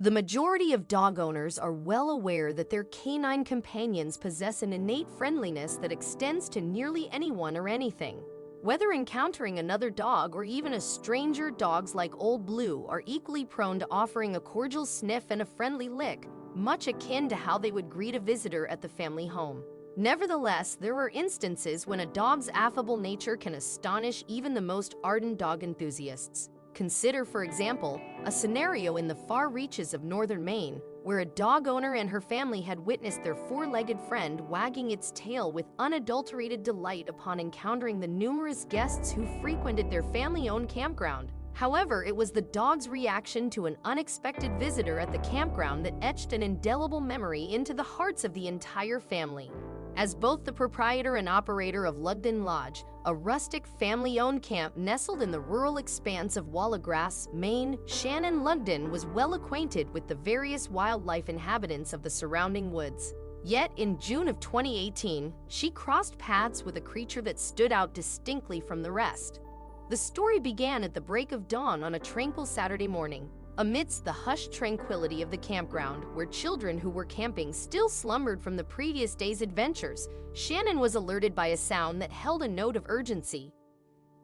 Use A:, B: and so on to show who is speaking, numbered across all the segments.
A: The majority of dog owners are well aware that their canine companions possess an innate friendliness that extends to nearly anyone or anything. Whether encountering another dog or even a stranger, dogs like Old Blue are equally prone to offering a cordial sniff and a friendly lick, much akin to how they would greet a visitor at the family home. Nevertheless, there are instances when a dog's affable nature can astonish even the most ardent dog enthusiasts. Consider, for example, a scenario in the far reaches of northern Maine, where a dog owner and her family had witnessed their four-legged friend wagging its tail with unadulterated delight upon encountering the numerous guests who frequented their family-owned campground. However, it was the dog's reaction to an unexpected visitor at the campground that etched an indelible memory into the hearts of the entire family. As both the proprietor and operator of Lugden Lodge, a rustic family-owned camp nestled in the rural expanse of Wallagrass, Maine, Shannon Lugden was well acquainted with the various wildlife inhabitants of the surrounding woods. Yet, in June of 2018, she crossed paths with a creature that stood out distinctly from the rest. The story began at the break of dawn on a tranquil Saturday morning. Amidst the hushed tranquility of the campground, where children who were camping still slumbered from the previous day's adventures, Shannon was alerted by a sound that held a note of urgency.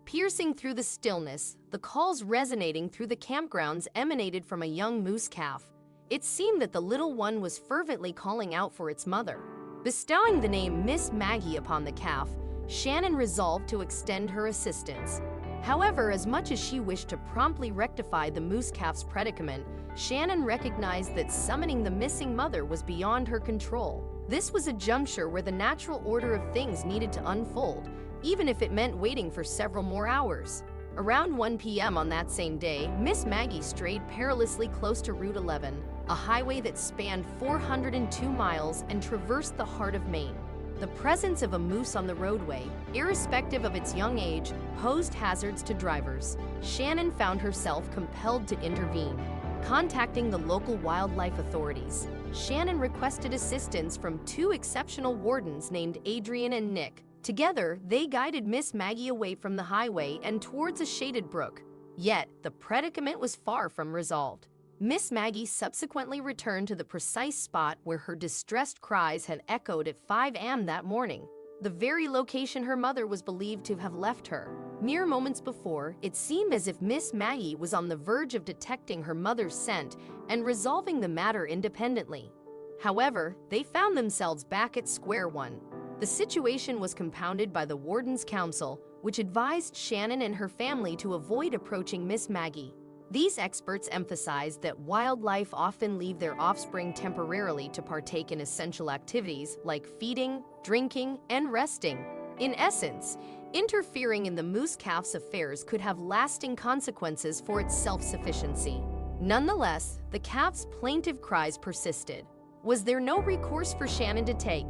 A: Piercing through the stillness, the calls resonating through the campgrounds emanated from a young moose calf. It seemed that the little one was fervently calling out for its mother. Bestowing the name Miss Maggie upon the calf, Shannon resolved to extend her assistance. However, as much as she wished to promptly rectify the moose calf's predicament, Shannon recognized that summoning the missing mother was beyond her control. This was a juncture where the natural order of things needed to unfold, even if it meant waiting for several more hours. Around 1 p.m. on that same day, Miss Maggie strayed perilously close to Route 11, a highway that spanned 402 miles and traversed the heart of Maine. The presence of a moose on the roadway, irrespective of its young age, posed hazards to drivers. Shannon found herself compelled to intervene. Contacting the local wildlife authorities, Shannon requested assistance from two exceptional wardens named Adrian and Nick. Together, they guided Miss Maggie away from the highway and towards a shaded brook. Yet, the predicament was far from resolved. Miss Maggie subsequently returned to the precise spot where her distressed cries had echoed at 5 a.m. that morning, the very location her mother was believed to have left her. Mere moments before, it seemed as if Miss Maggie was on the verge of detecting her mother's scent and resolving the matter independently. However, they found themselves back at square one. The situation was compounded by the Warden's Council, which advised Shannon and her family to avoid approaching Miss Maggie. These experts emphasized that wildlife often leave their offspring temporarily to partake in essential activities like feeding, drinking, and resting. In essence, interfering in the moose calf's affairs could have lasting consequences for its self-sufficiency. Nonetheless, the calf's plaintive cries persisted. Was there no recourse for Shannon to take?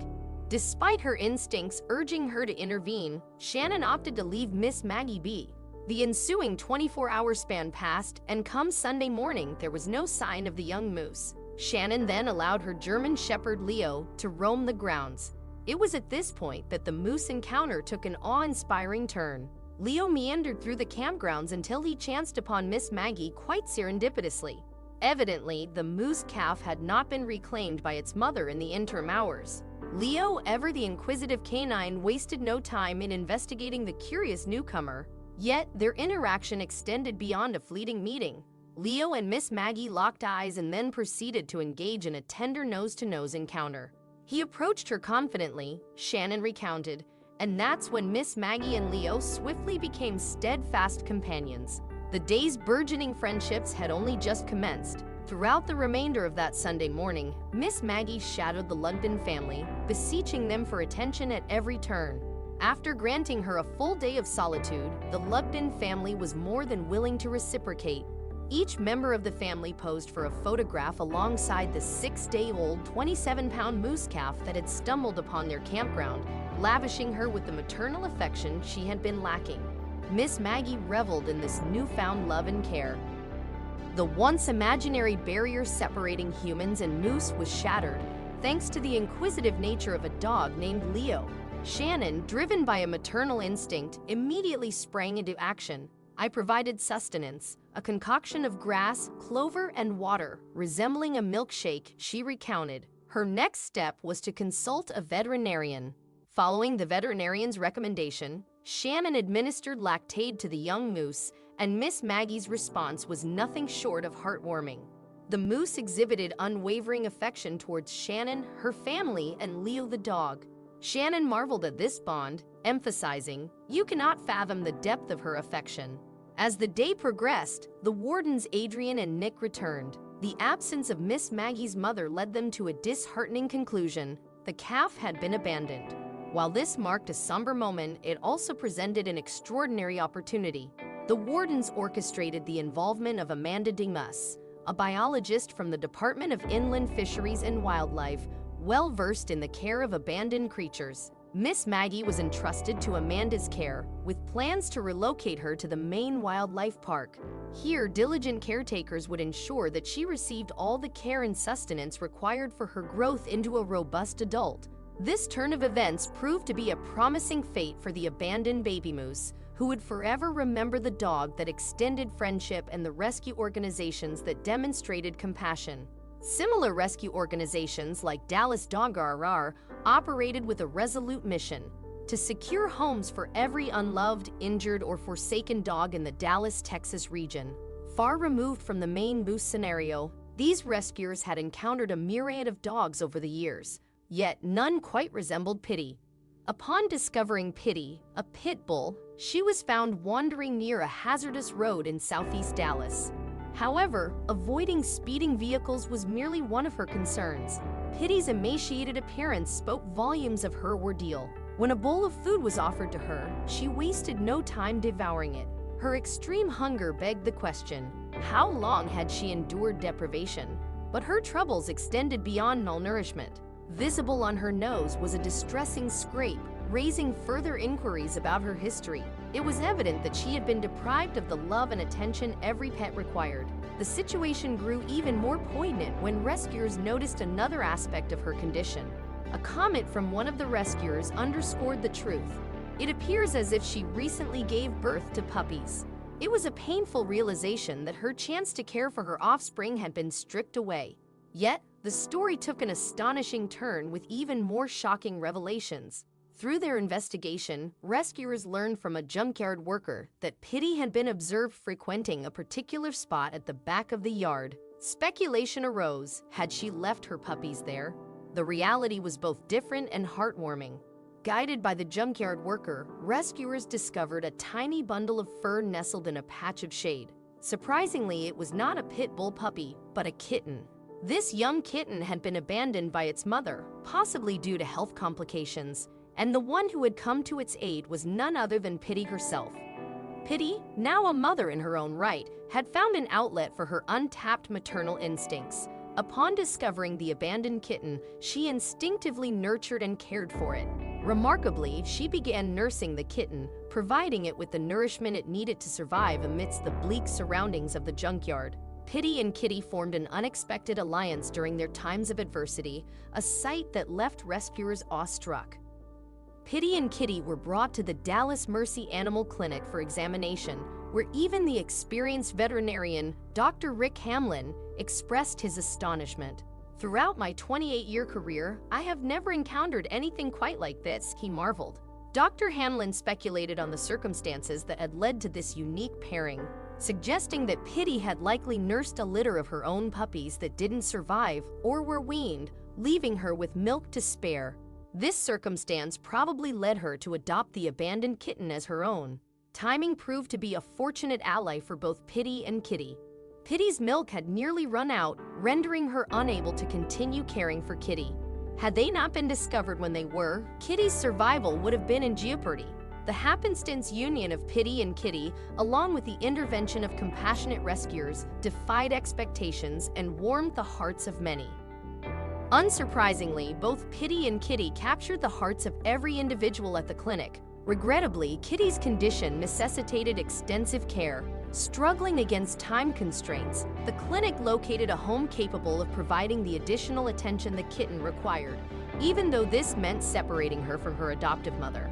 A: Despite her instincts urging her to intervene, Shannon opted to leave Miss Maggie be. The ensuing 24-hour span passed, and come Sunday morning, there was no sign of the young moose. Shannon then allowed her German Shepherd Leo to roam the grounds. It was at this point that the moose encounter took an awe-inspiring turn. Leo meandered through the campgrounds until he chanced upon Miss Maggie quite serendipitously. Evidently, the moose calf had not been reclaimed by its mother in the interim hours. Leo, ever the inquisitive canine, wasted no time in investigating the curious newcomer. Yet, their interaction extended beyond a fleeting meeting. Leo and Miss Maggie locked eyes and then proceeded to engage in a tender nose-to-nose encounter. He approached her confidently, Shannon recounted, and that's when Miss Maggie and Leo swiftly became steadfast companions. The day's burgeoning friendships had only just commenced. Throughout the remainder of that Sunday morning, Miss Maggie shadowed the Lugden family, beseeching them for attention at every turn. After granting her a full day of solitude, the Lugden family was more than willing to reciprocate. Each member of the family posed for a photograph alongside the 6-day-old, 27-pound moose calf that had stumbled upon their campground, lavishing her with the maternal affection she had been lacking. Miss Maggie reveled in this newfound love and care. The once imaginary barrier separating humans and moose was shattered, thanks to the inquisitive nature of a dog named Leo. Shannon, driven by a maternal instinct, immediately sprang into action. I provided sustenance, a concoction of grass, clover, and water, resembling a milkshake, she recounted. Her next step was to consult a veterinarian. Following the veterinarian's recommendation, Shannon administered Lactaid to the young moose, and Miss Maggie's response was nothing short of heartwarming. The moose exhibited unwavering affection towards Shannon, her family, and Leo the dog. Shannon marveled at this bond, emphasizing, "You cannot fathom the depth of her affection." As the day progressed, the wardens Adrian and Nick returned. The absence of Miss Maggie's mother led them to a disheartening conclusion: the calf had been abandoned. While this marked a somber moment, it also presented an extraordinary opportunity. The wardens orchestrated the involvement of Amanda Dimas, a biologist from the Department of Inland Fisheries and Wildlife, well-versed in the care of abandoned creatures. Miss Maggie was entrusted to Amanda's care, with plans to relocate her to the Maine Wildlife Park. Here, diligent caretakers would ensure that she received all the care and sustenance required for her growth into a robust adult. This turn of events proved to be a promising fate for the abandoned baby moose, who would forever remember the dog that extended friendship and the rescue organizations that demonstrated compassion. Similar rescue organizations like Dallas Dog RR operated with a resolute mission: to secure homes for every unloved, injured, or forsaken dog in the Dallas, Texas region. Far removed from the Maine moose scenario, these rescuers had encountered a myriad of dogs over the years, yet none quite resembled Pitty. Upon discovering Pitty, a pit bull, she was found wandering near a hazardous road in southeast Dallas. However, avoiding speeding vehicles was merely one of her concerns. Pitty's emaciated appearance spoke volumes of her ordeal. When a bowl of food was offered to her, she wasted no time devouring it. Her extreme hunger begged the question: how long had she endured deprivation? But her troubles extended beyond malnourishment. Visible on her nose was a distressing scrape, raising further inquiries about her history. It was evident that she had been deprived of the love and attention every pet required. The situation grew even more poignant when rescuers noticed another aspect of her condition. A comment from one of the rescuers underscored the truth. It appears as if she recently gave birth to puppies. It was a painful realization that her chance to care for her offspring had been stripped away. Yet, the story took an astonishing turn with even more shocking revelations. Through their investigation, rescuers learned from a junkyard worker that Pitty had been observed frequenting a particular spot at the back of the yard. Speculation arose: had she left her puppies there? The reality was both different and heartwarming. Guided by the junkyard worker, rescuers discovered a tiny bundle of fur nestled in a patch of shade. Surprisingly, it was not a pit bull puppy, but a kitten. This young kitten had been abandoned by its mother, possibly due to health complications, and the one who had come to its aid was none other than Pitty herself. Pitty, now a mother in her own right, had found an outlet for her untapped maternal instincts. Upon discovering the abandoned kitten, she instinctively nurtured and cared for it. Remarkably, she began nursing the kitten, providing it with the nourishment it needed to survive amidst the bleak surroundings of the junkyard. Pitty and Kitty formed an unexpected alliance during their times of adversity, a sight that left rescuers awestruck. Pitty and Kitty were brought to the Dallas Mercy Animal Clinic for examination, where even the experienced veterinarian, Dr. Rick Hamlin, expressed his astonishment. "Throughout my 28-year career, I have never encountered anything quite like this," he marveled. Dr. Hamlin speculated on the circumstances that had led to this unique pairing, suggesting that Pitty had likely nursed a litter of her own puppies that didn't survive or were weaned, leaving her with milk to spare. This circumstance probably led her to adopt the abandoned kitten as her own. Timing proved to be a fortunate ally for both Pitty and Kitty. Pitty's milk had nearly run out, rendering her unable to continue caring for Kitty. Had they not been discovered when they were, Kitty's survival would have been in jeopardy. The happenstance union of Pitty and Kitty, along with the intervention of compassionate rescuers, defied expectations and warmed the hearts of many. Unsurprisingly, both Pitty and Kitty captured the hearts of every individual at the clinic. Regrettably, Kitty's condition necessitated extensive care. Struggling against time constraints, the clinic located a home capable of providing the additional attention the kitten required, even though this meant separating her from her adoptive mother.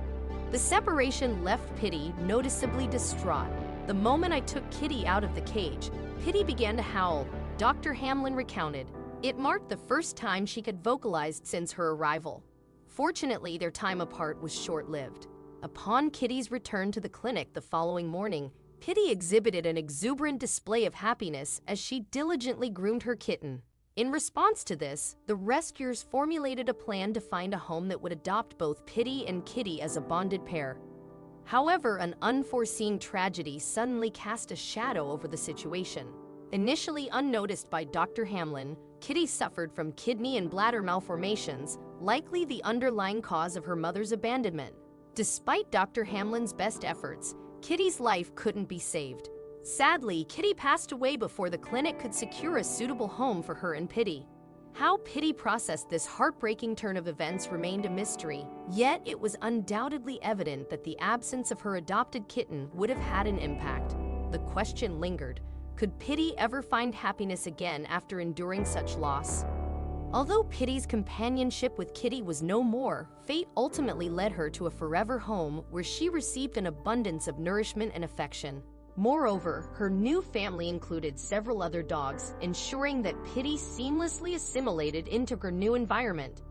A: The separation left Pitty noticeably distraught. The moment I took Kitty out of the cage, Pitty began to howl, Dr. Hamlin recounted. It marked the first time she had vocalized since her arrival. Fortunately, their time apart was short-lived. Upon Kitty's return to the clinic the following morning, Pitty exhibited an exuberant display of happiness as she diligently groomed her kitten. In response to this, the rescuers formulated a plan to find a home that would adopt both Pitty and Kitty as a bonded pair. However, an unforeseen tragedy suddenly cast a shadow over the situation. Initially unnoticed by Dr. Hamlin, Kitty suffered from kidney and bladder malformations, likely the underlying cause of her mother's abandonment. Despite Dr. Hamlin's best efforts, Kitty's life couldn't be saved. Sadly, Kitty passed away before the clinic could secure a suitable home for her and Pitty. How Pitty processed this heartbreaking turn of events remained a mystery, yet it was undoubtedly evident that the absence of her adopted kitten would have had an impact. The question lingered, could Pitty ever find happiness again after enduring such loss? Although Pitty's companionship with Kitty was no more, fate ultimately led her to a forever home where she received an abundance of nourishment and affection. Moreover, her new family included several other dogs, ensuring that Pitty seamlessly assimilated into her new environment.